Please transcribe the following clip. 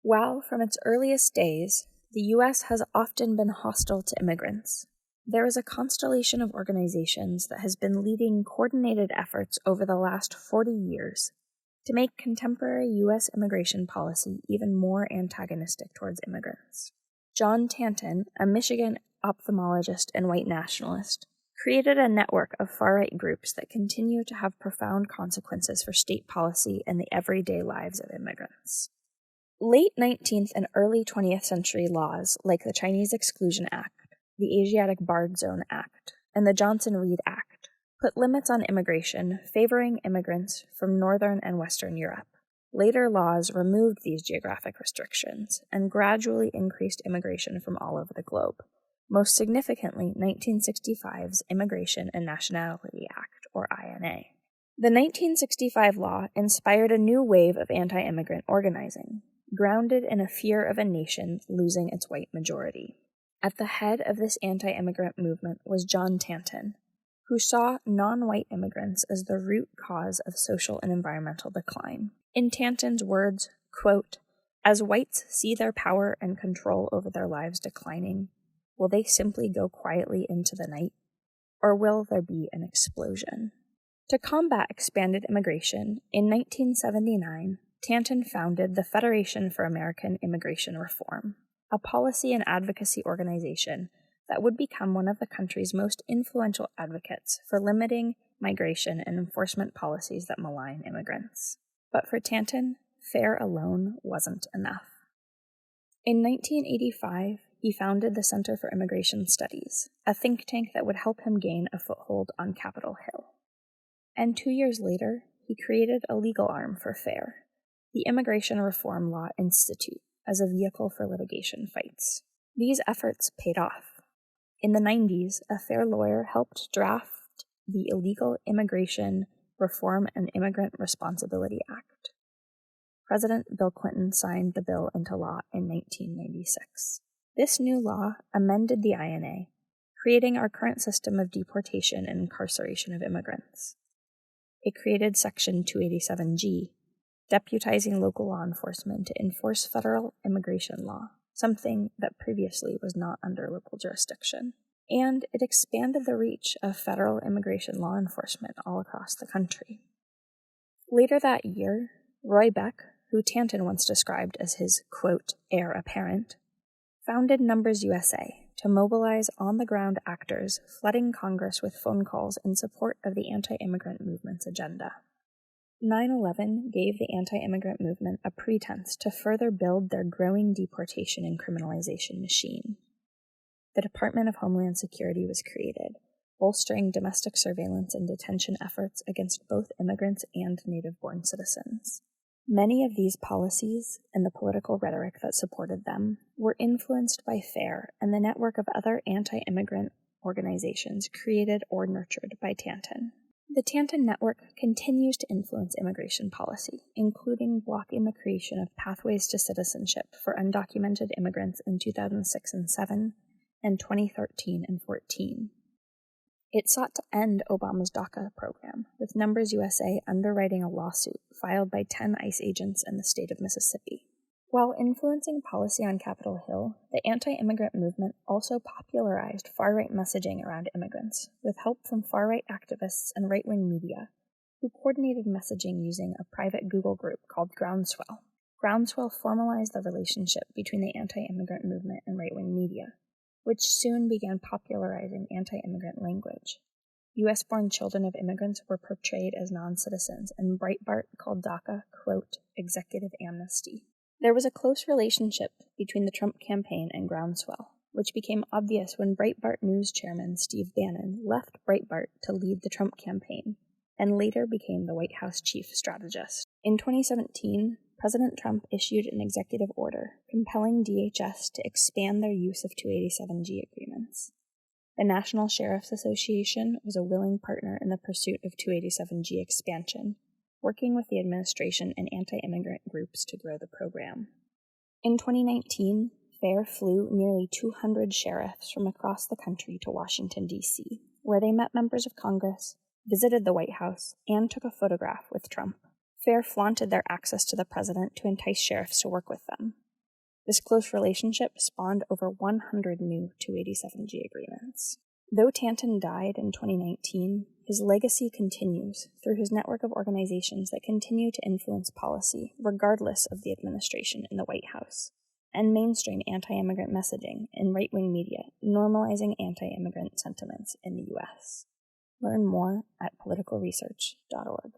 While from its earliest days, the U.S. has often been hostile to immigrants, there is a constellation of organizations that has been leading coordinated efforts over the last 40 years to make contemporary U.S. immigration policy even more antagonistic towards immigrants. John Tanton, a Michigan ophthalmologist and white nationalist, created a network of far-right groups that continue to have profound consequences for state policy and the everyday lives of immigrants. Late 19th and early 20th century laws like the Chinese Exclusion Act, the Asiatic Barred Zone Act, and the Johnson-Reed Act put limits on immigration favoring immigrants from Northern and Western Europe. Later laws removed these geographic restrictions and gradually increased immigration from all over the globe, most significantly 1965's Immigration and Nationality Act, or INA. The 1965 law inspired a new wave of anti-immigrant organizing, grounded in a fear of a nation losing its white majority. At the head of this anti-immigrant movement was John Tanton, who saw non-white immigrants as the root cause of social and environmental decline. In Tanton's words, quote, "As whites see their power and control over their lives declining, will they simply go quietly into the night, or will there be an explosion?" To combat expanded immigration, in 1979, Tanton founded the Federation for American Immigration Reform, a policy and advocacy organization that would become one of the country's most influential advocates for limiting migration and enforcement policies that malign immigrants. But for Tanton, FAIR alone wasn't enough. In 1985, he founded the Center for Immigration Studies, a think tank that would help him gain a foothold on Capitol Hill. And 2 years later, he created a legal arm for FAIR, the Immigration Reform Law Institute, as a vehicle for litigation fights. These efforts paid off. In the 90s, a FAIR lawyer helped draft the Illegal Immigration Reform and Immigrant Responsibility Act. President Bill Clinton signed the bill into law in 1996. This new law amended the INA, creating our current system of deportation and incarceration of immigrants. It created Section 287G, deputizing local law enforcement to enforce federal immigration law, something that previously was not under local jurisdiction. And it expanded the reach of federal immigration law enforcement all across the country. Later that year, Roy Beck, who Tanton once described as his, quote, heir apparent, founded Numbers USA to mobilize on-the-ground actors flooding Congress with phone calls in support of the anti-immigrant movement's agenda. 9/11 gave the anti-immigrant movement a pretense to further build their growing deportation and criminalization machine. The Department of Homeland Security was created, bolstering domestic surveillance and detention efforts against both immigrants and native-born citizens. Many of these policies, and the political rhetoric that supported them, were influenced by FAIR and the network of other anti-immigrant organizations created or nurtured by Tanton. The Tanton Network continues to influence immigration policy, including blocking the creation of pathways to citizenship for undocumented immigrants in 2006 and 2007, and 2013 and 2014. It sought to end Obama's DACA program, with Numbers USA underwriting a lawsuit filed by 10 ICE agents in the state of Mississippi. While influencing policy on Capitol Hill, the anti-immigrant movement also popularized far-right messaging around immigrants, with help from far-right activists and right-wing media, who coordinated messaging using a private Google group called Groundswell. Groundswell formalized the relationship between the anti-immigrant movement and right-wing media, which soon began popularizing anti-immigrant language. U.S.-born children of immigrants were portrayed as non-citizens, and Breitbart called DACA, quote, executive amnesty. There was a close relationship between the Trump campaign and Groundswell, which became obvious when Breitbart News chairman Steve Bannon left Breitbart to lead the Trump campaign, and later became the White House chief strategist. In 2017, President Trump issued an executive order compelling DHS to expand their use of 287G agreements. The National Sheriff's Association was a willing partner in the pursuit of 287G expansion, working with the administration and anti-immigrant groups to grow the program. In 2019, FAIR flew nearly 200 sheriffs from across the country to Washington, D.C., where they met members of Congress, visited the White House, and took a photograph with Trump. FAIR flaunted their access to the president to entice sheriffs to work with them. This close relationship spawned over 100 new 287G agreements. Though Tanton died in 2019, his legacy continues through his network of organizations that continue to influence policy, regardless of the administration in the White House, and mainstream anti-immigrant messaging in right-wing media, normalizing anti-immigrant sentiments in the U.S. Learn more at politicalresearch.org.